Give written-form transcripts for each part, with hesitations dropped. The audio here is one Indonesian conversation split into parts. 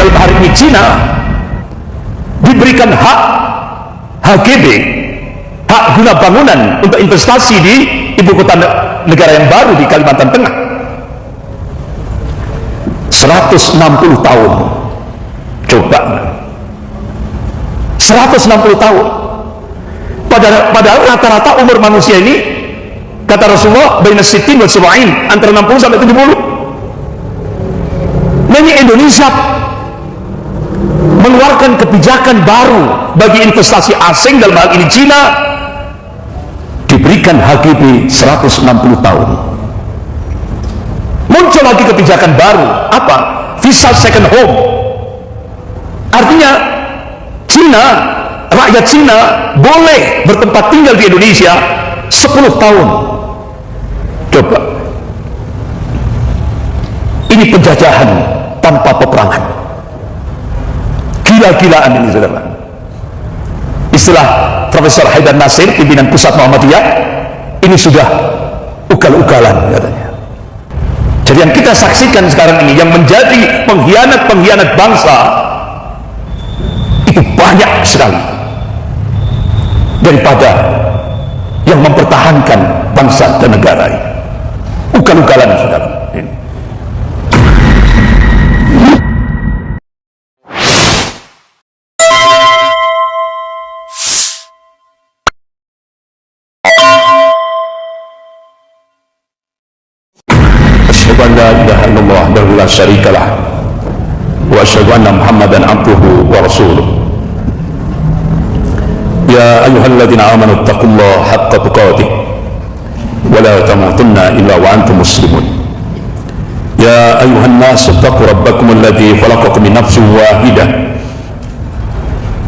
dalam hari ini Cina diberikan hak HGB, hak guna bangunan untuk investasi di ibu kota negara yang baru di Kalimantan Tengah. 160 tahun. Coba 160 tahun. Padahal rata-rata umur manusia ini, kata Rasulullah, baina sittin wa sab'in, antara 60 sampai 70. Nah, ini Indonesia mengeluarkan kebijakan baru bagi investasi asing, dalam hal ini Cina, diberikan HGB 160 tahun. Muncul lagi kebijakan baru, apa? Visa second home. Artinya Cina, rakyat Cina boleh bertempat tinggal di Indonesia 10 tahun. Coba, ini penjajahan tanpa peperangan. Gila-gilaan ini, saudara. Istilah Profesor Haidar Nasir, pimpinan pusat Muhammadiyah, ini sudah ugal-ugalan katanya. Jadi yang kita saksikan sekarang ini, yang menjadi pengkhianat-pengkhianat bangsa itu banyak sekali daripada yang mempertahankan bangsa dan negara ini. Ugal-ugalan, saudara. La ilaha illallah wahdahu la syarikalah wa asyhadu anna Muhammadan abduhu wa rasuluh. Ya ayyuhalladzina amanu taqullaha haqqa tuqatih wa la tamutunna illa wa antum muslimun. Ya ayyuhan nasu taqu rabbakum alladzi khalaqakum min nafsin wahidah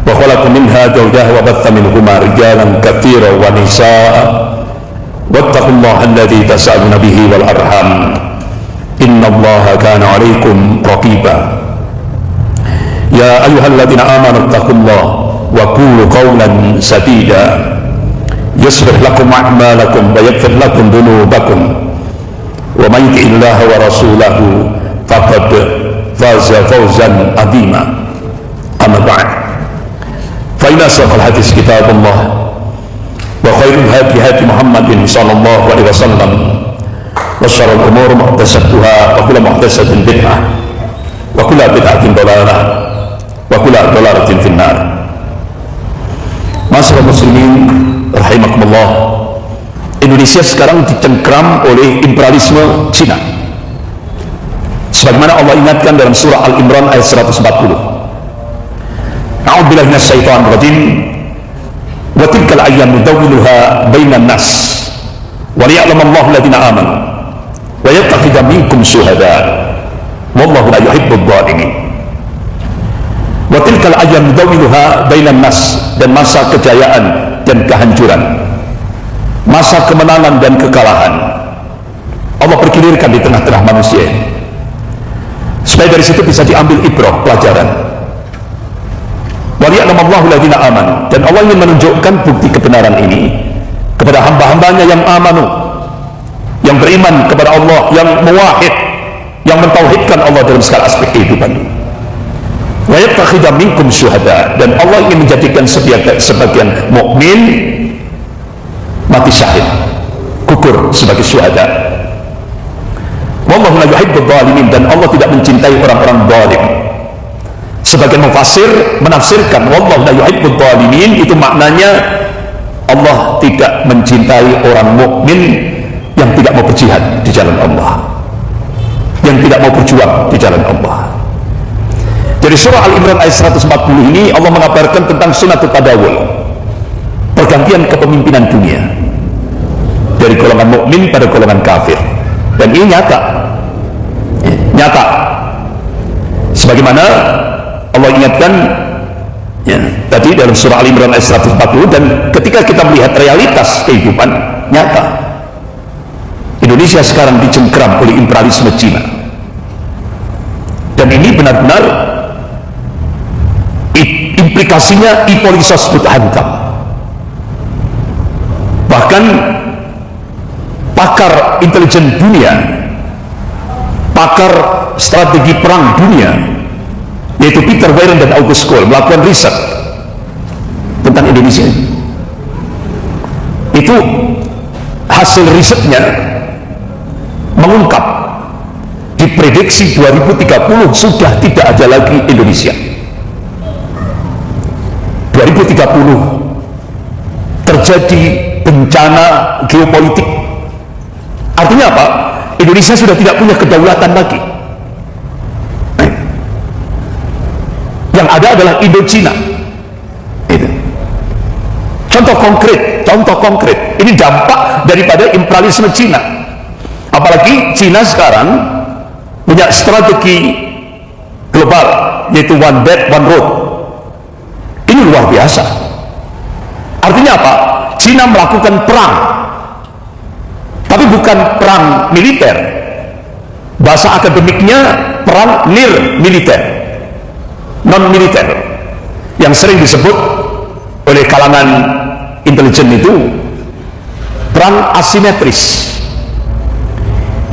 wa khalaqa minha zawjaha wa batha minhuma rijalan katsiran wa nisaa'a wattaqullaha alladzi tasaaluna bihi wal arham innallaha kana 'alaikum raqiba. Ya ayyuhalladzina amanu taqullaha wa qulu qawlan sadida yuslih lakum a'malakum wa yaghfir lakum dhunubakum wa may yuti'illaha wa rasulahu faqad faza fawzan 'azima. Amma ba'd, fa inna asdaqal hadits kitabullah wa khairul hadi hadi Muhammadin sallallahu alaihi wasallam wa syarrul umur muhdatsatuha wa kullu muhdatsatin bid'ah wa kullu bid'atin dhalalah wa kullu dhalalatin finnar. Masyaallah muslimin rahimakumullah, Indonesia sekarang dicengkram oleh imperialisme Cina, sebagaimana Allah ingatkan dalam surah Al-Imran ayat 140. A'udzubillahi minasyaitonir rajim. Wa tilkal ayyamu nudawwiluha bainan nas wa liya'lamallahu alladziina amanu wa yattakhidha minkum syuhada wallahu la yuhibbudz zalimin. Wa tilkal ayyam nudawwiluha bainan nas, dan masa kejayaan dan kehancuran, masa kemenangan dan kekalahan Allah pergilirkan di tengah-tengah manusia, supaya dari situ bisa diambil ibrah, pelajaran. Wa liya'lamallahu alladziina amanu, dan Allah ingin menunjukkan bukti kebenaran ini kepada hamba-hambanya yang amanu, yang beriman kepada Allah, yang muwahhid, yang mentauhidkan Allah dalam segala aspek kehidupan. Wa yattakhidha minkum syuhada, dan Allah ingin menjadikan sebagian mukmin mati syahid, gugur sebagai syuhada. Wallahu la yuhibbudz zalimin, dan Allah tidak mencintai orang-orang zalim. Sebagian mufassir menafsirkan wallahu la yuhibbudz zalimin itu maknanya Allah tidak mencintai orang mukmin yang tidak mau berjihad di jalan Allah, yang tidak mau berjuang di jalan Allah. Dari surah Al-Imran ayat 140 ini Allah mengabarkan tentang sunnatul tadawul, pergantian kepemimpinan dunia dari golongan mukmin pada golongan kafir, dan ini nyata sebagaimana Allah ingatkan tadi dalam surah Al-Imran ayat 140. Dan ketika kita melihat realitas kehidupan nyata, Indonesia sekarang dicengkram oleh imperialisme Cina, dan ini benar-benar implikasinya ipolisos hantam. Bahkan pakar intelijen dunia, pakar strategi perang dunia yaitu Peter Warren dan August Cole, melakukan riset tentang Indonesia. Itu hasil risetnya mengungkap diprediksi 2030 sudah tidak ada lagi Indonesia. 2030 terjadi bencana geopolitik. Artinya apa? Indonesia sudah tidak punya kedaulatan lagi. Yang ada adalah Indochina. Itu. Contoh konkret. Ini dampak daripada imperialisme Cina. Apalagi Cina sekarang punya strategi global, yaitu One Belt One Road. Ini luar biasa. Artinya apa? Cina melakukan perang, tapi bukan perang militer. Bahasa akademiknya perang near militer, non militer, yang sering disebut oleh kalangan intelijen itu perang asimetris.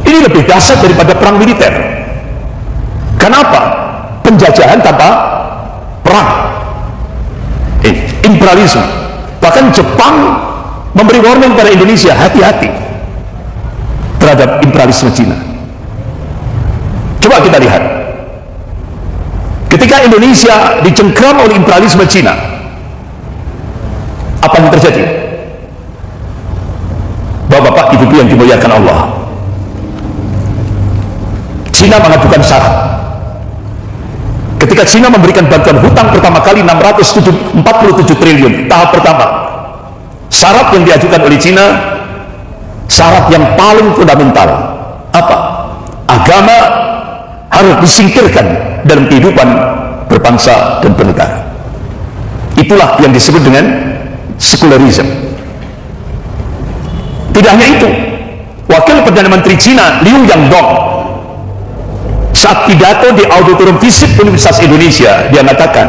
Ini lebih dahsyat daripada perang militer. Kenapa? Penjajahan tanpa perang, imperialisme. Bahkan Jepang memberi warning pada Indonesia, hati-hati terhadap imperialisme Cina. Coba kita lihat, ketika Indonesia dicengkram oleh imperialisme Cina, apa yang terjadi? Bapak-bapak, ibu-ibu yang dimuliakan Allah, Cina mengajukan syarat. Ketika Cina memberikan bantuan hutang pertama kali 647 triliun tahap pertama, syarat yang diajukan oleh Cina, syarat yang paling fundamental, apa? Agama harus disingkirkan dalam kehidupan berbangsa dan bernegara. Itulah yang disebut dengan sekularisme. Tidak hanya itu, Wakil Perdana Menteri Cina Liu Yangdong saat pidato di auditorium FISIP Universitas Indonesia, dia mengatakan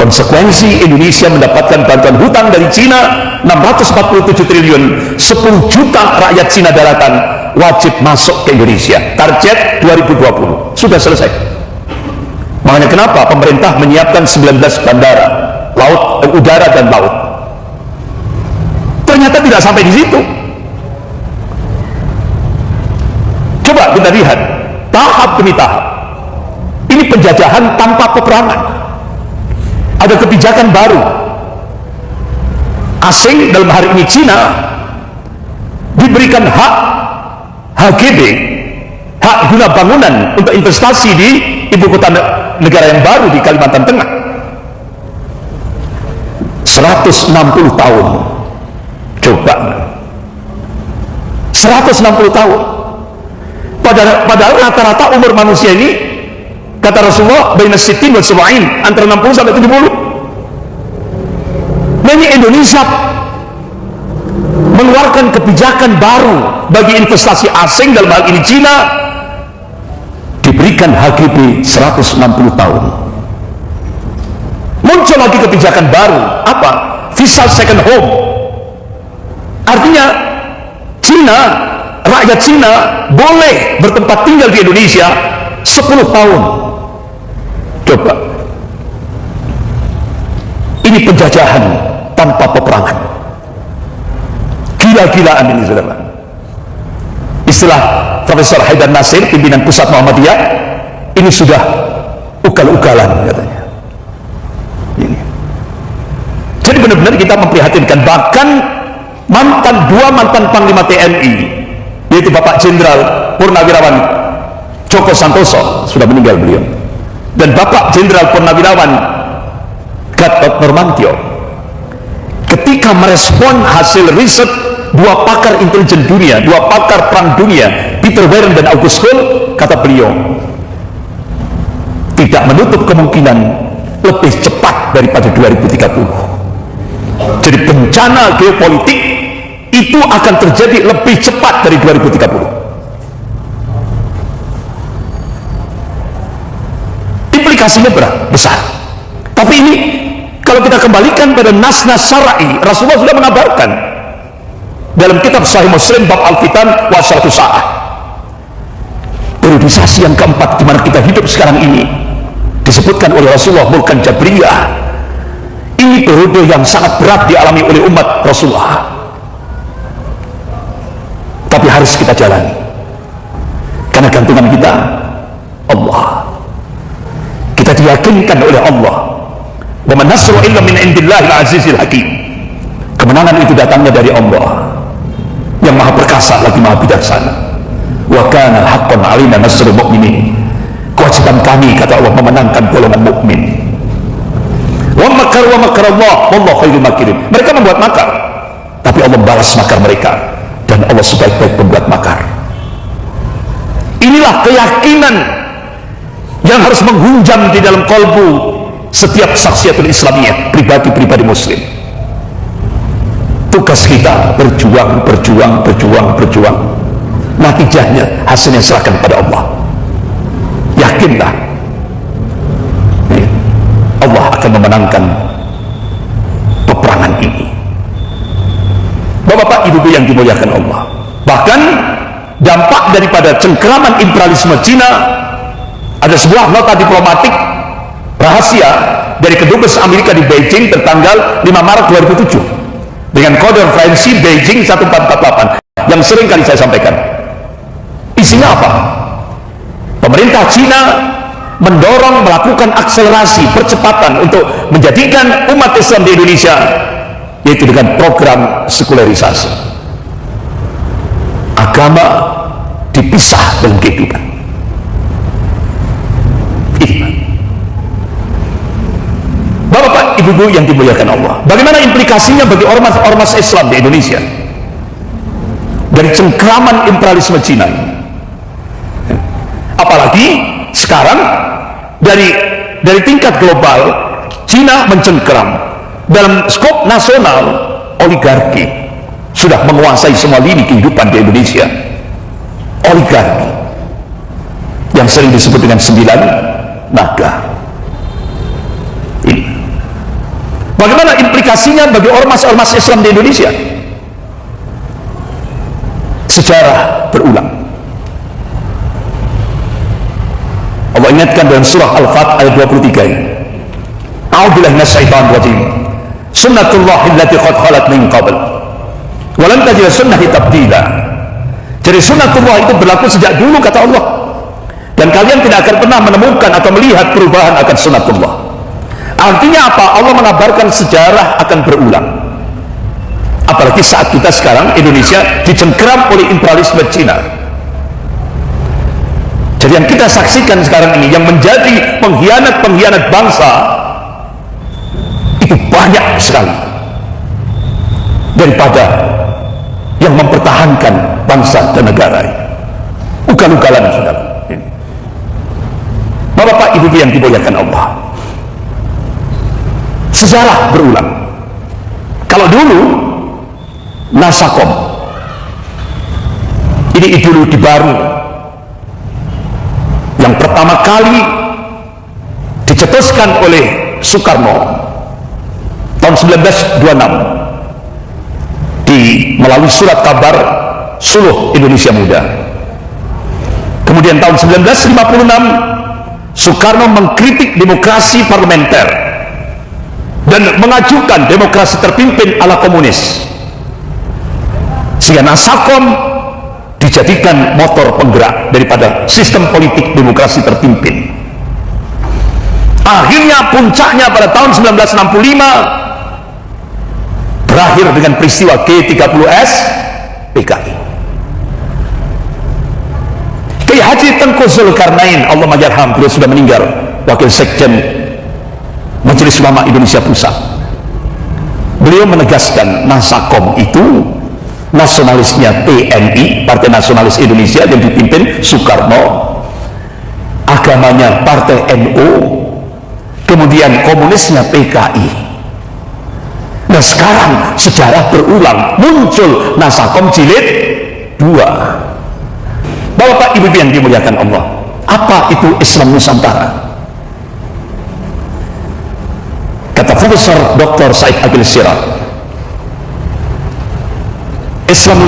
konsekuensi Indonesia mendapatkan bantuan hutang dari Cina 647 triliun, 10 juta rakyat Cina daratan wajib masuk ke Indonesia. Target 2020 sudah selesai. Makanya kenapa pemerintah menyiapkan 19 bandara, laut, udara dan laut. Ternyata tidak sampai di situ. Coba kita lihat tahap demi tahap. Ini penjajahan tanpa peperangan. Ada kebijakan baru. Asing, dalam hari ini Cina, diberikan hak HGB, hak guna bangunan untuk investasi di ibu kota negara yang baru di Kalimantan Tengah. 160 tahun. Coba. 160 tahun. Padahal rata-rata umur manusia ini, kata Rasulullah, baina sittin wa sab'in, antara 60 sampai 70. Nah, ini Indonesia mengeluarkan kebijakan baru bagi investasi asing, dalam hal ini Cina, diberikan HGB 160 tahun. Muncul lagi kebijakan baru, apa? Visa second home. Artinya Cina, rakyat Cina boleh bertempat tinggal di Indonesia 10 tahun. Coba, ini penjajahan tanpa peperangan. Gila-gilaan ini, saudara. Istilah Profesor Haidar Nasir, pimpinan pusat Muhammadiyah, ini sudah ugal-ugalan katanya. Ini. Jadi benar-benar kita memprihatinkan. Bahkan dua mantan Panglima TNI, yaitu Bapak Jenderal Purnawirawan Joko Santoso, sudah meninggal beliau, dan Bapak Jenderal Purnawirawan Gatot Nurmantio, ketika merespon hasil riset dua pakar intelijen dunia, dua pakar perang dunia, Peter Warren dan August Cole, kata beliau, tidak menutup kemungkinan lebih cepat daripada 2030. Jadi bencana geopolitik itu akan terjadi lebih cepat dari 2030. Implikasinya besar. Tapi ini kalau kita kembalikan pada nas-nas syar'i, Rasulullah sudah mengabarkan dalam kitab Sahih Muslim bab Al-Fitan wa Syaratu Sa'ah. Periodisasi yang keempat di mana kita hidup sekarang ini disebutkan oleh Rasulullah bukan Jabriyah. Ini periode yang sangat berat dialami oleh umat Rasulullah, tapi harus kita jalani karena gantungan kita Allah. Kita diyakinkan oleh Allah, wa man nasru illa min indillahil azizil hakim. Kemenangan itu datangnya dari Allah yang maha perkasa lagi maha bijaksana. Wa kana haqqan 'alaina nasrul mu'minin. Kewajiban kami, kata Allah, memenangkan golongan mukmin. Wa makar Allah wallahu khairul makirin. Mereka membuat makar, tapi Allah balas makar mereka, dan Allah sebaik-baik pembuat makar. Inilah keyakinan yang harus menghunjam di dalam kalbu setiap saksiatul Islamiyah, pribadi-pribadi muslim. Tugas kita berjuang. Natijahnya, hasilnya serahkan pada Allah. Yakinlah Allah akan memenangkan peperangan ini. Bapak-bapak, ibu-ibu yang dimuliakan Allah, bahkan dampak daripada cengkeraman imperialisme Cina, ada sebuah nota diplomatik rahasia dari Kedubes Amerika di Beijing tertanggal 5 Maret 2007 dengan kode referensi Beijing 1448 yang sering kali saya sampaikan. Isinya apa? Pemerintah Cina mendorong melakukan akselerasi percepatan untuk menjadikan umat Islam di Indonesia, yaitu dengan program sekularisasi. Agama dipisah dengan kehidupan. Bapak, ibu-ibu yang dimuliakan Allah, bagaimana implikasinya bagi ormas-ormas Islam di Indonesia dari cengkraman imperialisme Cina ini? Apalagi sekarang dari tingkat global, Cina mencengkeram dalam skop nasional. Oligarki sudah menguasai semua lini kehidupan di Indonesia. Oligarki yang sering disebut dengan 9 naga. Ini bagaimana implikasinya bagi ormas-ormas Islam di Indonesia? Sejarah berulang. Allah ingatkan dalam surah Al-Fat ayat 23 ini, a'udzubillahi minasyaitonir rajim, sunnatullahi allati qad khalat min qabl wa lan tajida sunnati tabdila. Jadi sunnatullah itu berlaku sejak dulu, kata Allah, dan kalian tidak akan pernah menemukan atau melihat perubahan akan sunnatullah. Artinya apa? Allah mengabarkan sejarah akan berulang. Apalagi saat kita sekarang Indonesia dicengkeram oleh imperialisme Cina. Jadi yang kita saksikan sekarang ini, yang menjadi pengkhianat-pengkhianat bangsa itu banyak sekali daripada yang mempertahankan bangsa dan negara ini. Ugal-ugalan, saudara. Bapak, ibu yang dimuliakan Allah, sejarah berulang. Kalau dulu Nasakom, ini ideologi baru yang pertama kali dicetuskan oleh Soekarno tahun 1926 melalui surat kabar Suluh Indonesia Muda. Kemudian tahun 1956 Soekarno mengkritik demokrasi parlementer dan mengajukan demokrasi terpimpin ala komunis, sehingga Nasakom dijadikan motor penggerak daripada sistem politik demokrasi terpimpin. Akhirnya puncaknya pada tahun 1965 berakhir dengan peristiwa G30S PKI. Kiai Haji Tengku Zulkarnain, Allah mayarham, beliau sudah meninggal, wakil sekjen Majelis Ulama Indonesia Pusat. Beliau menegaskan Nasakom itu nasionalisnya PNI, Partai Nasionalis Indonesia, yang dipimpin Soekarno, agamanya Partai NU, kemudian komunisnya PKI. Nah sekarang sejarah berulang, muncul Nasakom jilid 2. Bapak ibu yang dimuliakan Allah, apa itu Islam Nusantara? Kata Profesor Dr. Said Agil Siraj, Islam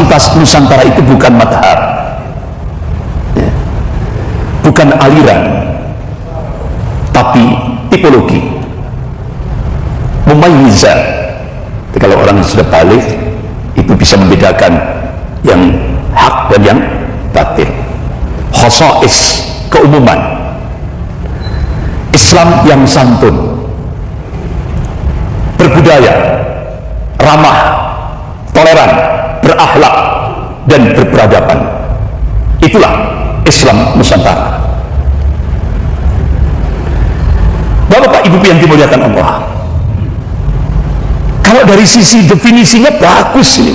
Nusantara itu bukan madhab, bukan aliran, tapi tipologi mumayyizat. Kalau orang yang sudah balik itu bisa membedakan yang hak dan yang batil. Khosais, keumuman. Islam yang santun, berbudaya, ramah, toleran, berakhlak, dan berperadaban. Itulah Islam Nusantara. Bapak Ibu yang dimuliakan Allah, kalau dari sisi definisinya bagus ini,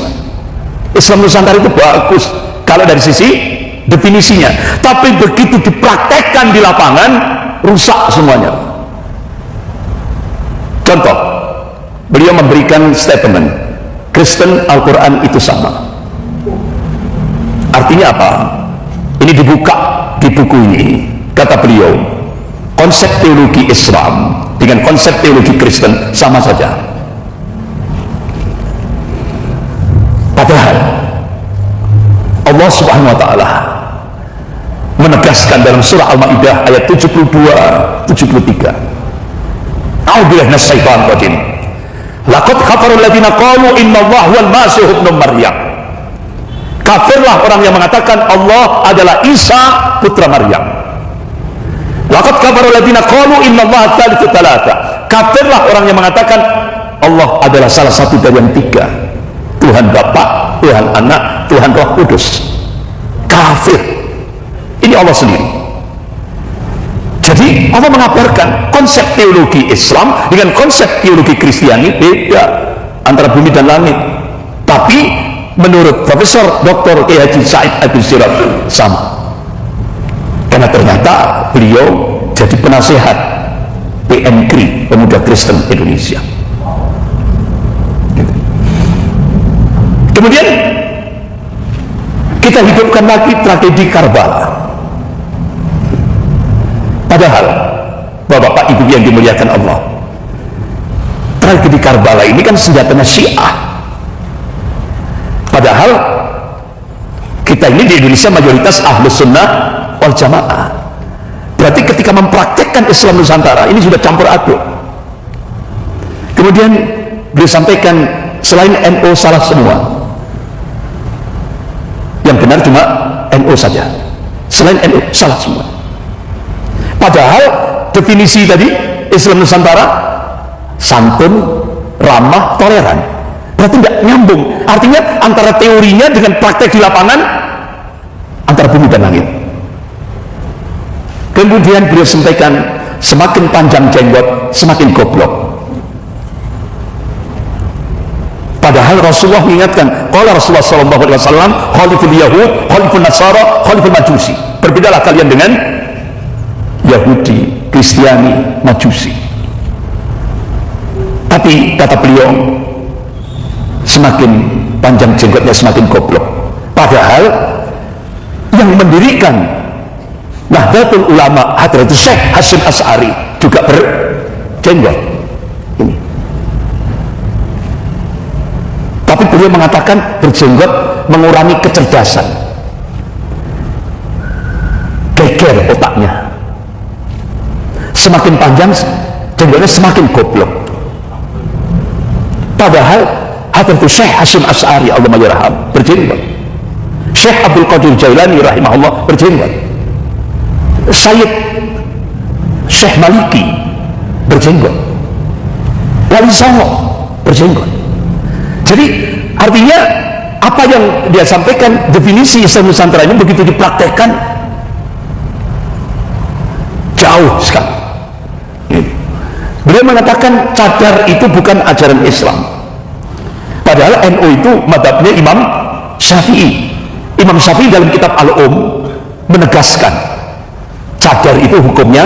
Islam Nusantara itu bagus kalau dari sisi definisinya, tapi begitu dipraktekkan di lapangan rusak semuanya. Contoh, beliau memberikan statement Kristen Al-Quran itu sama. Artinya apa? Ini dibuka di buku ini, kata beliau, konsep teologi Islam dengan konsep teologi Kristen sama saja. Padahal Allah Subhanahu wa ta'ala menegaskan dalam surah Al-Maidah ayat 72-73, A'udzubillahi minasyaitonir rajim. Laqad kafara alladziina qalu innallaha huwal masih ibnu Maryam. Kafirlah orang yang mengatakan Allah adalah Isa putra Maryam. Laqad kafara alladziina qalu innallaha tsalitsu tsalatsa. Kafirlah orang yang mengatakan Allah adalah salah satu dari yang tiga, Tuhan Bapa, Tuhan Anak, Tuhan Roh Kudus. Kafir. Ini Allah sendiri. Jadi Allah mengabarkan konsep teologi Islam dengan konsep teologi Kristiani beda, antara bumi dan langit. Tapi menurut Profesor Dr. Kiai Haji Said Abdul Siraj sama. Karena ternyata beliau jadi penasehat PMKRI, Pemuda Kristen Indonesia. Kemudian kita hidupkan lagi tragedi Karbala. Padahal Bapak Ibu yang dimuliakan Allah, tragedi Karbala ini kan senjatanya Syiah. Padahal kita ini di Indonesia mayoritas Ahlus Sunnah wal Jamaah. Berarti ketika mempraktekkan Islam Nusantara ini sudah campur aduk. Kemudian beliau sampaikan selain NU salah semua, yang benar cuma NU saja, selain NU salah semua. Padahal definisi tadi Islam Nusantara santun, ramah, toleran, berarti tidak nyambung. Artinya antara teorinya dengan praktek di lapangan antara bumi dan langit. Kemudian beliau sampaikan semakin panjang jenggot semakin goblok. Padahal Rasulullah mengingatkan, kalau Rasulullah SAW, khaliful Yahud, khaliful Nasara, khaliful Majusi. Berbedalah kalian dengan Yahudi, Kristiani, Majusi. Tapi kata beliau, semakin panjang jenggotnya semakin goblok. Padahal yang mendirikan Nahdlatul Ulama Hadratus Syekh Hasyim Asy'ari juga berjenggot ini. Tapi beliau mengatakan berjenggot mengurangi kecerdasan, geger otaknya. Semakin panjang jenggotnya semakin goblok. Padahal Hadratus Syekh Hasyim Asy'ari Allah mayarham berjenggot, Syekh Abdul Qadir Jailani rahimahullah berjenggot, Sayyid Syekh Maliki berjenggot, Wali Songo berjenggot. Jadi artinya apa yang dia sampaikan, definisi Islam Nusantara ini begitu dipraktekkan jauh sekali. Beliau mengatakan cadar itu bukan ajaran Islam. Padahal NU itu madhabnya Imam Syafi'i. Imam Syafi'i dalam kitab Al-Um menegaskan cadar itu hukumnya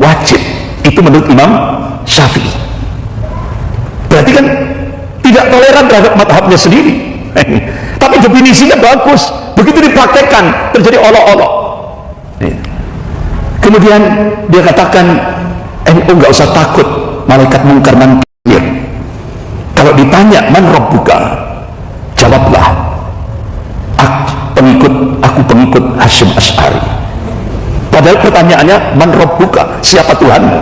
wajib. Itu menurut Imam Syafi'i. Berarti kan tidak toleran terhadap madhabnya sendiri. Tapi definisinya bagus. Begitu dipraktekkan terjadi olok-olok. Kemudian dia katakan NU nggak usah takut malaikat mungkar nakir. Kalau ditanya man rabbuka, jawablah aku pengikut Hasyim Asy'ari. Padahal pertanyaannya, man rabbuka, siapa Tuhanmu?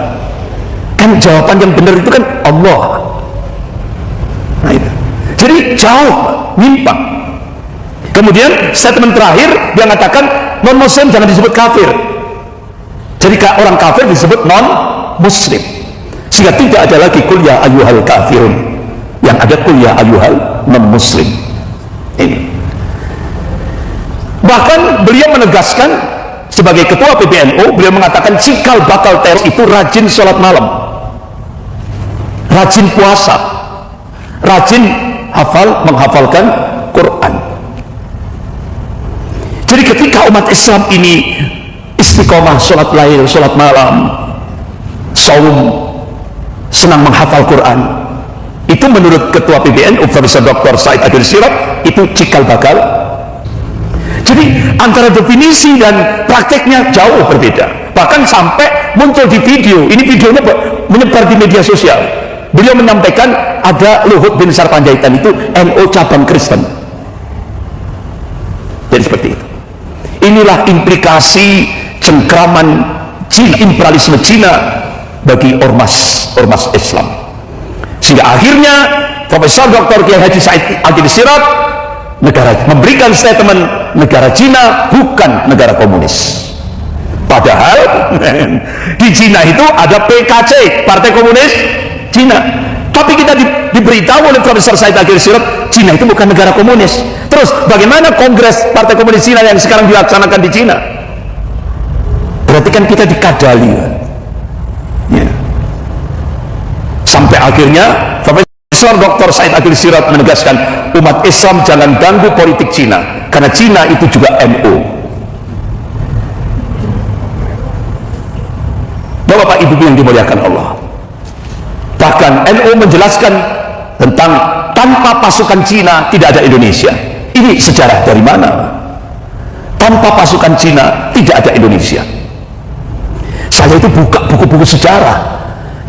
Kan jawaban yang benar itu kan Allah. Nah, itu. Jadi jauh nyimpang. Kemudian statement terakhir dia mengatakan non muslim jangan disebut kafir. Jadi orang kafir disebut non muslim, sehingga tidak ada lagi kul ya ayyuhal kafirun, yang ada kul ya ayyuhal non muslim. Ini bahkan beliau menegaskan sebagai ketua PBNU, beliau mengatakan cikal bakal teroris itu rajin sholat malam, rajin puasa, rajin menghafalkan Quran. Jadi ketika umat Islam ini istiqomah sholat lail, sholat malam, saum, senang menghafal Quran, itu menurut ketua PBNU Profesor Dr. Said Akhil Sirot itu cikal bakal. Jadi antara definisi dan prakteknya jauh berbeda, bahkan sampai muncul di video. Ini videonya menyebar di media sosial. Beliau menyampaikan ada Luhut bin Sarpanjaitan itu NU cabang Kristen. Jadi seperti itu. Inilah implikasi cengkraman Cina, imperialisme Cina bagi ormas Islam. Sehingga akhirnya Profesor Dr. Kiai Haji Said Akhil Sirot memberikan statement negara Cina bukan negara komunis. Padahal di Cina itu ada PKC, Partai Komunis Cina. Tapi kita diberitahu oleh Profesor Said Akhil Sirot, Cina itu bukan negara komunis. Terus bagaimana Kongres Partai Komunis Cina yang sekarang dilaksanakan di Cina? Berarti kan kita dikadali ya. Sampai akhirnya Profesor Dr. Said Akhil Sirot menegaskan umat Islam jangan ganggu politik Cina, karena Cina itu juga NU. Bapak Ibu yang dimuliakan Allah, bahkan NU menjelaskan tentang tanpa pasukan Cina tidak ada Indonesia. Ini sejarah dari mana? Tanpa pasukan Cina tidak ada Indonesia. Saya itu buka buku-buku sejarah,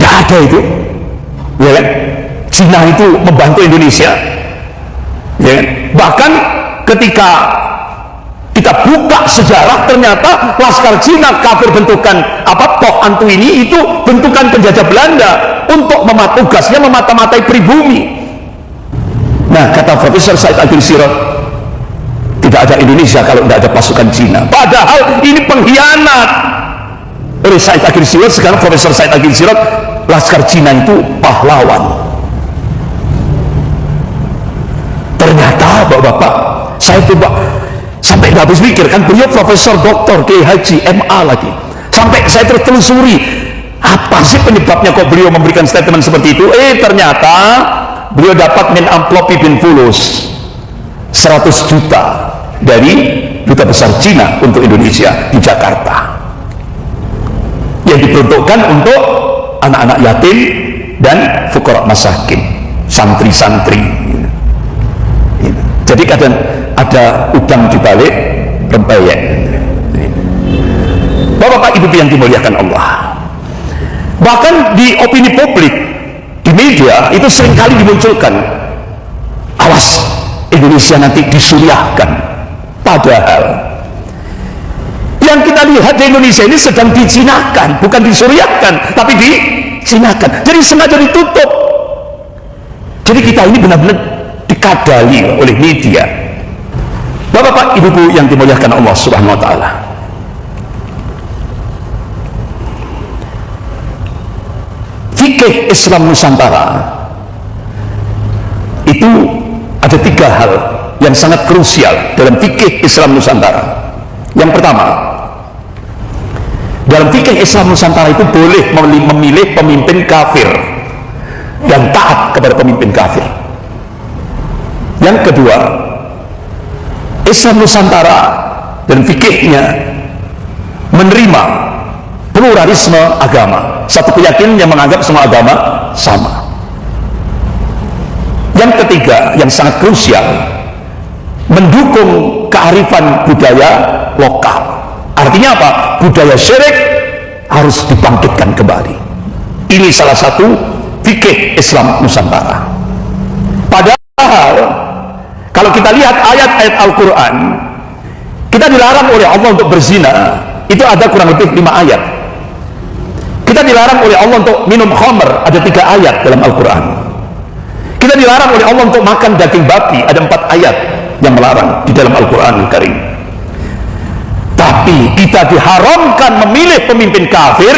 nggak ada itu, ya kan? Cina itu membantu Indonesia, ya kan? Bahkan ketika kita buka sejarah, ternyata Laskar Cina kafir bentukan Tok Antu ini itu bentukan penjajah Belanda untuk tugasnya memata-matai pribumi. Nah, kata Profesor Said Akhil Sirot, tidak ada Indonesia kalau tidak ada pasukan Cina. Padahal ini pengkhianat oleh Said Akhil Sirot. Sekarang Profesor Said Akhil Sirot, Laskar Cina itu pahlawan. Ternyata bapak-bapak, saya coba sampai nggak habis pikir, kan beliau Profesor Doktor Kiai Haji MA lagi, sampai saya tertelusuri apa sih penyebabnya kok beliau memberikan statement seperti itu. Ternyata beliau dapat min amplopi bin fulus 100 juta dari Duta Besar Cina untuk Indonesia di Jakarta, yang diperuntukkan untuk anak-anak yatim dan fuqara masakin, santri-santri. Jadi kadang ada udang di balik rempeyek. Bapak Ibu yang dimuliakan Allah, bahkan di opini publik, di media itu seringkali dimunculkan, awas Indonesia nanti disuriahkan. Padahal yang kita lihat di Indonesia ini sedang dicinakan, bukan disuriahkan, tapi dicinakan. Jadi sengaja ditutup. Jadi kita ini benar-benar dikadali oleh media. Bapak Ibu yang dimuliakan Allah Subhanahu wa taala, fikih Islam Nusantara itu ada 3 hal yang sangat krusial dalam fikih Islam Nusantara. Yang pertama, dalam fikih Islam Nusantara itu boleh memilih pemimpin kafir dan taat kepada pemimpin kafir. Yang kedua, Islam Nusantara dan fikihnya menerima pluralisme agama, satu keyakinan yang menganggap semua agama sama. Yang ketiga yang sangat krusial, mendukung kearifan budaya lokal. Artinya apa? Budaya syirik harus dibangkitkan kembali. Ini salah satu fikih Islam Nusantara. Padahal kalau kita lihat ayat-ayat Al-Quran, kita dilarang oleh Allah untuk berzina, itu ada kurang lebih 5 ayat. Kita dilarang oleh Allah untuk minum khamr, ada 3 ayat dalam Al-Quran. Kita dilarang oleh Allah untuk makan daging babi, ada 4 ayat yang melarang di dalam Al-Quran Karim. Tapi kita diharamkan memilih pemimpin kafir,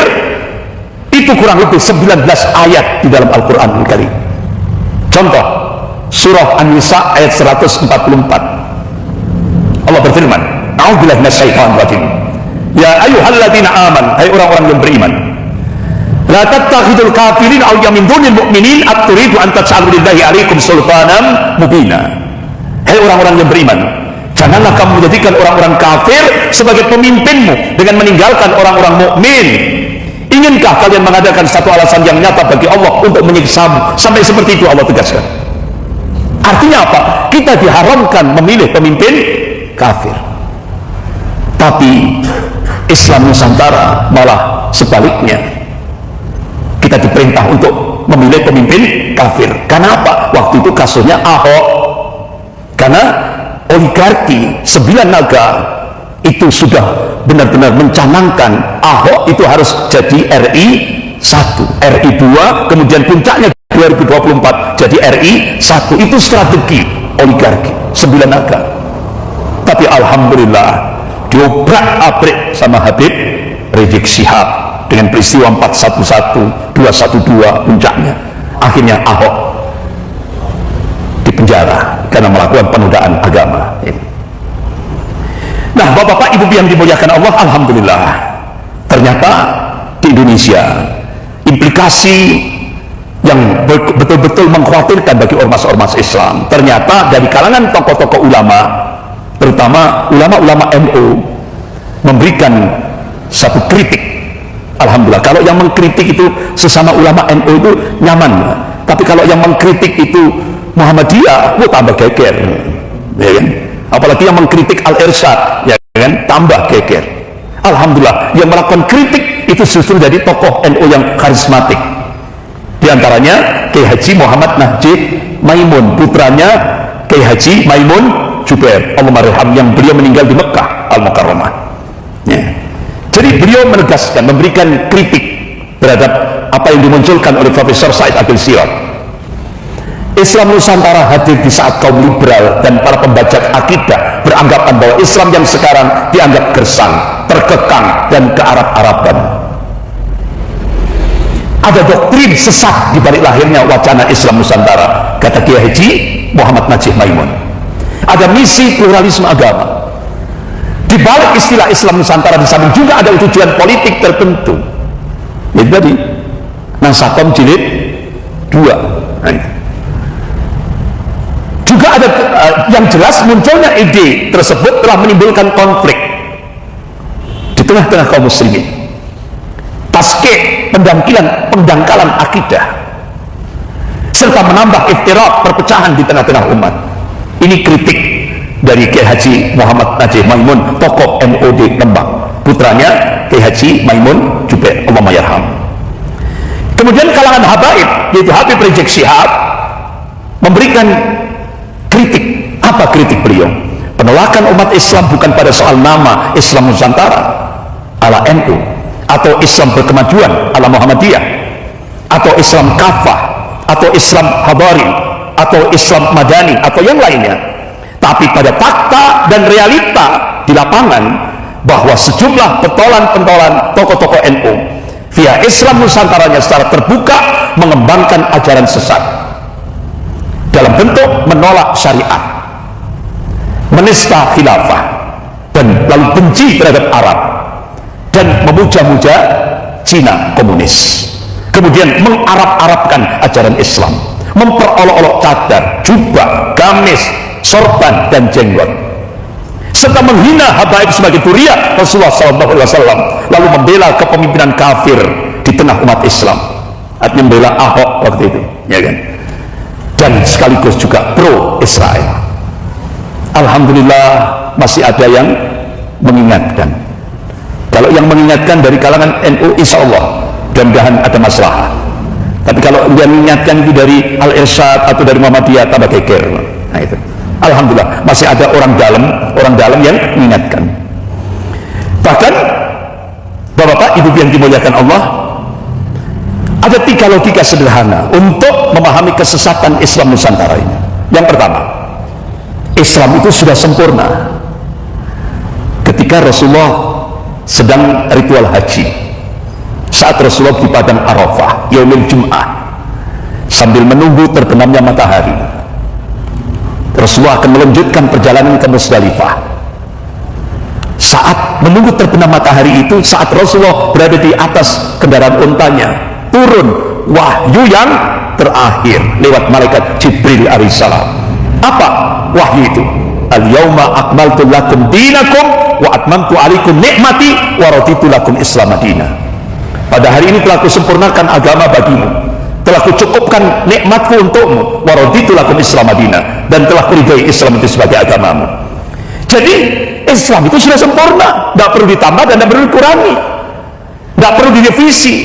itu kurang lebih 19 ayat di dalam Al-Quran Karim. Contoh, surah An-Nisa ayat 144. Allah berfirman, a'udzubillahi minasyaitonir rajim. Ya ayyuhalladzina amanu, hai orang-orang yang beriman, la tattakhidul kafirin awliya min dunil mu'minin aturidu an taj'alu lillahi 'alaikum sultanan mubina. Hai orang-orang yang beriman, janganlah kamu menjadikan orang-orang kafir sebagai pemimpinmu dengan meninggalkan orang-orang mukmin. Inginkah kalian mengadakan satu alasan yang nyata bagi Allah untuk menyiksamu? Sampai seperti itu Allah tegaskan. Artinya apa? Kita diharamkan memilih pemimpin kafir. Tapi Islam Nusantara malah sebaliknya, kita diperintah untuk memilih pemimpin kafir. Karena apa? Waktu itu kasusnya Ahok, karena oligarki 9 naga itu sudah benar-benar mencanangkan Ahok itu harus jadi RI 1, RI 2, kemudian puncaknya 2024 jadi RI 1. Itu strategi oligarki 9 naga. Tapi alhamdulillah diobrak-abrik sama Habib Rizik Syihab dengan peristiwa 411, 212 puncaknya. Akhirnya Ahok dipenjara karena melakukan penodaan agama. Nah, bapak-bapak, ibu yang dimuliakan Allah, alhamdulillah, ternyata di Indonesia implikasi yang betul-betul mengkhawatirkan bagi ormas-ormas Islam, ternyata dari kalangan tokoh-tokoh ulama, terutama ulama-ulama NU, memberikan satu kritik. Alhamdulillah, kalau yang mengkritik itu sesama ulama NU itu nyaman, tapi kalau yang mengkritik itu Muhammadiyah, tambah geger, ya kan? Apalagi yang mengkritik Al-Irsyad, ya kan, tambah geger. Alhamdulillah, yang melakukan kritik itu justru dari tokoh NU yang karismatik. Di antaranya Kiai Haji Muhammad Najib Maimun, putranya Kiai Haji Maimun Jubair, Allahumarham, yang beliau meninggal di Mekah Al-Mukarramah. Ya. Jadi beliau menegaskan, memberikan kritik terhadap apa yang dimunculkan oleh Profesor Said Agil Sirot. Islam Nusantara hadir di saat kaum liberal dan para pembajak akidah beranggapan bahwa Islam yang sekarang dianggap gersang, terkekang, dan kearab-araban. Ada doktrin sesat di balik lahirnya wacana Islam Nusantara, kata Kiai Haji Muhammad Najib Maimun. Ada misi pluralisme agama. Di balik istilah Islam Nusantara, di samping juga ada tujuan politik tertentu. Itu tadi Nasakom jilid 2. Nah, itu. Juga ada yang jelas munculnya ide tersebut telah menimbulkan konflik di tengah-tengah kaum muslimin, taskik, pendangkalan akidah, serta menambah iftirak, perpecahan di tengah-tengah umat. Ini kritik dari Kiai Haji Muhammad Najib Maimun, tokoh NU di Lembang, putranya Kiai Haji Maimun Jubair, Allahumarham. Kemudian kalangan habaib, yaitu Habib Rizik Syihab, memberikan kritik. Apa kritik beliau? Penolakan umat Islam bukan pada soal nama Islam Nusantara ala NU, atau Islam berkemajuan ala Muhammadiyah, atau Islam kafah, atau Islam habari, atau Islam madani, atau yang lainnya, tapi pada fakta dan realita di lapangan bahwa sejumlah pentolan-pentolan tokoh-tokoh NU via Islam Nusantaranya secara terbuka mengembangkan ajaran sesat dalam bentuk menolak syariat, menista khilafah, dan lalu benci terhadap Arab, dan memuja-muja Cina komunis. Kemudian mengarab-arabkan ajaran Islam, memperolok-olok cadar, jubah, gamis, sorban, dan jenggot, serta menghina habaib sebagai duriya Rasulullah SAW, lalu membela kepemimpinan kafir di tengah umat Islam. Artinya membela Ahok waktu itu, ya kan? Dan sekaligus juga pro Israel. Alhamdulillah masih ada yang mengingatkan. Kalau yang mengingatkan dari kalangan NU, insya Allah mudah-mudahan ada masalah. Tapi kalau dia mengingatkan itu dari Al-Irsyad atau dari Muhammadiyah, tambah geger. Nah itu, alhamdulillah masih ada orang dalam yang mengingatkan. Bahkan Bapak-bapak, ibu yang dimuliakan Allah, ada 3 logika sederhana untuk memahami kesesatan Islam Nusantara ini. Yang pertama, Islam itu sudah sempurna ketika Rasulullah sedang ritual haji, saat Rasulullah di padang Arafah yaumil Jum'ah, sambil menunggu terbenamnya matahari, Rasulullah akan melanjutkan perjalanan ke Musdalifah. Saat menunggu terbenam matahari itu, saat Rasulullah berada di atas kendaraan untanya, turun wahyu yang terakhir lewat malaikat Jibril alaihissalam. Apa wahyu itu? Al-yawma akmaltu lakum dinakum wa atmamtu alaikum nikmati wa raditu lakum Islam Madinah. Pada hari ini telah kusempurnakan agama bagimu, telah kucukupkan nikmatku untukmu, wa raditu lakum Islam Madinah, dan telah kuridai Islam itu sebagai agamamu. Jadi Islam itu sudah sempurna, tidak perlu ditambah dan tidak perlu dikurangi, tidak perlu direvisi,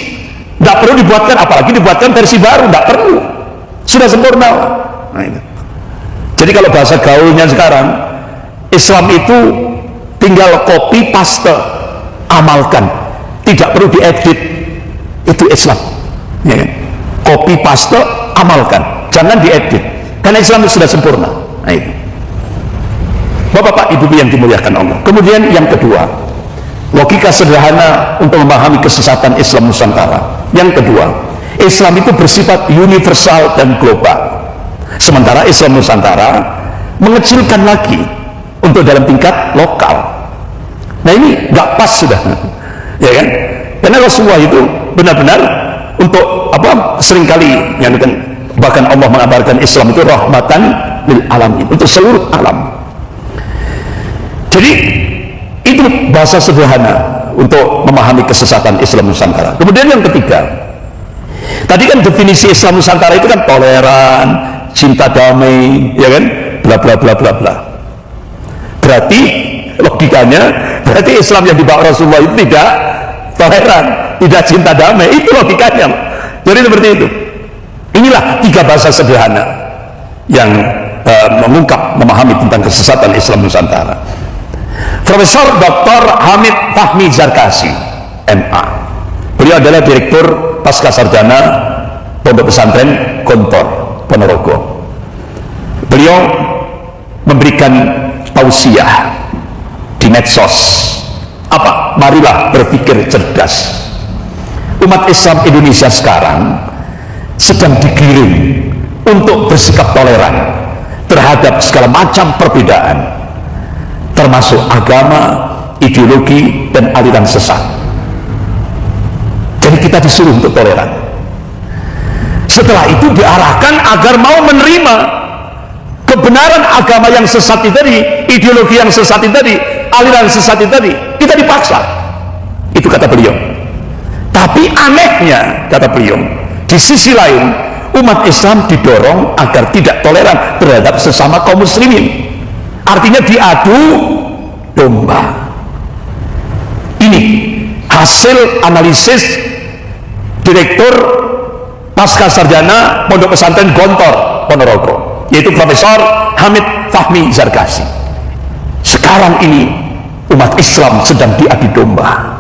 tidak perlu dibuatkan, apalagi dibuatkan versi baru, tidak perlu, sudah sempurna. Nah, itu. Jadi kalau bahasa gaulnya sekarang, Islam itu tinggal copy paste, amalkan, tidak perlu diedit, itu Islam. Ya, copy paste, amalkan, jangan diedit, karena Islam itu sudah sempurna. Nah, itu. Bapak-bapak, ibu yang dimuliakan Allah. Kemudian yang kedua, logika sederhana untuk memahami kesesatan Islam Nusantara. Yang kedua, Islam itu bersifat universal dan global, sementara Islam Nusantara mengecilkan lagi untuk dalam tingkat lokal. Nah, ini nggak pas sudah, ya kan? Karena Rasulullah itu benar-benar untuk apa, seringkali yang bahkan Allah mengabarkan Islam itu rahmatan lil alamin, untuk seluruh alam. Jadi itu bahasa sederhana untuk memahami kesesatan Islam Nusantara. Kemudian yang ketiga, tadi kan definisi Islam Nusantara itu kan toleran, cinta damai, ya kan, bla bla bla bla bla. Berarti logikanya, berarti Islam yang dibawa Rasulullah itu tidak toleran, tidak cinta damai, itu logikanya. Jadi seperti itu. Inilah 3 bahasa sederhana yang mengungkap, memahami tentang kesesatan Islam Nusantara. Profesor Dr. Hamid Fahmi Zarkasi, MA. Beliau adalah Direktur Pascasarjana Pondok Pesantren Gontor, Ponorogo. Beliau memberikan tausiah di medsos. Apa? Marilah berpikir cerdas. Umat Islam Indonesia sekarang sedang digiring untuk bersikap toleran terhadap segala macam perbedaan, termasuk agama, ideologi, dan aliran sesat. Jadi kita disuruh untuk toleran. Setelah itu diarahkan agar mau menerima kebenaran agama yang sesat itu tadi, ideologi yang sesat itu tadi, aliran sesat itu tadi, kita dipaksa. Itu kata beliau. Tapi anehnya, kata beliau, di sisi lain umat Islam didorong agar tidak toleran terhadap sesama kaum muslimin. Artinya diadu domba. Ini hasil analisis Direktur Pascasarjana Pondok Pesantren Gontor, Ponorogo, yaitu Profesor Hamid Fahmi Zarkasi. Sekarang ini umat Islam sedang diadu domba.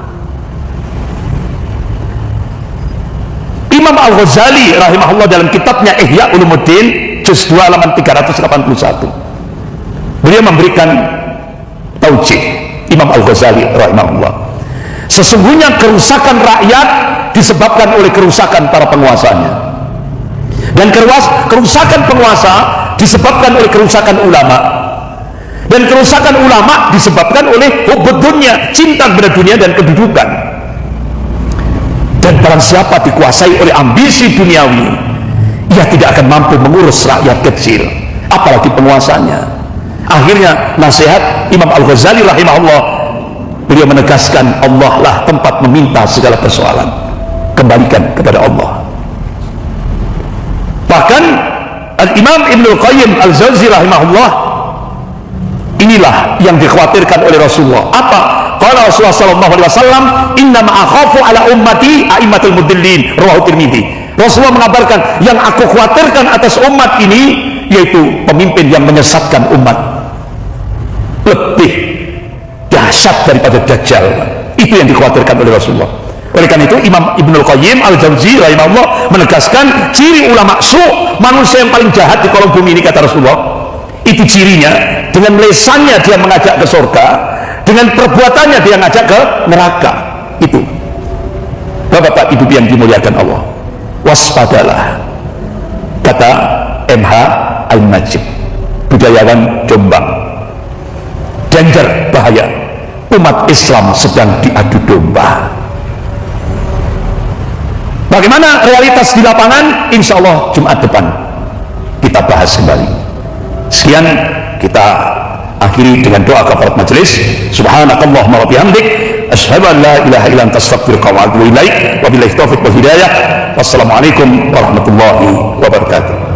Imam Al-Ghazali rahimahullah dalam kitabnya Ihya Ulumuddin juz 2 halaman 381, beliau memberikan taujih. Imam Al-Ghazali rahimahullah, sesungguhnya kerusakan rakyat disebabkan oleh kerusakan para penguasanya, dan kerusakan penguasa disebabkan oleh kerusakan ulama, dan kerusakan ulama disebabkan oleh hubbud dunya, cinta kepada dunia dan kedudukan. Dan barang siapa dikuasai oleh ambisi duniawi, ia tidak akan mampu mengurus rakyat kecil, apalagi penguasanya. Akhirnya nasihat Imam Al-Ghazali rahimahullah, beliau menegaskan Allah lah tempat meminta segala persoalan, kembalikan kepada Allah. Bahkan Al-Imam Ibnul Qayyim Al-Jauzi rahimahullah, inilah yang dikhawatirkan oleh Rasulullah. Apa? Qala Rasulullah sallallahu alaihi wasallam, "Inna ma akhafu ala ummati a'immatul mudillin." Rawahu Tirmidzi. Rasulullah mengabarkan, yang aku khawatirkan atas umat ini yaitu pemimpin yang menyesatkan umat. Lebih dahsyat daripada Dajjal. Itu yang dikhawatirkan oleh Rasulullah. Oleh karena itu Imam Ibnul Qayyim Al-Jauzi rahimahullah menegaskan ciri ulama su, manusia yang paling jahat di kolom bumi ini, kata Rasulullah, itu cirinya dengan lesannya dia mengajak ke surga, dengan perbuatannya dia ngajak ke neraka. Itu Bapak-bapak Ibu yang dimuliakan Allah, waspadalah, kata MH Al-Najib, budayawan Jombang. Danger, bahaya, umat Islam sedang diadu domba. Bagaimana realitas di lapangan? Insya Allah Jumat depan kita bahas kembali. Sekian, kita akhiri dengan doa kafarat majelis. Subhanakallahumma wa bihamdik, asyhadu an la ilaha illa anta astaghfiruka wa atubu ilaik. Wabillahi taufiq wal hidayah. Wassalamualaikum warahmatullahi wabarakatuh.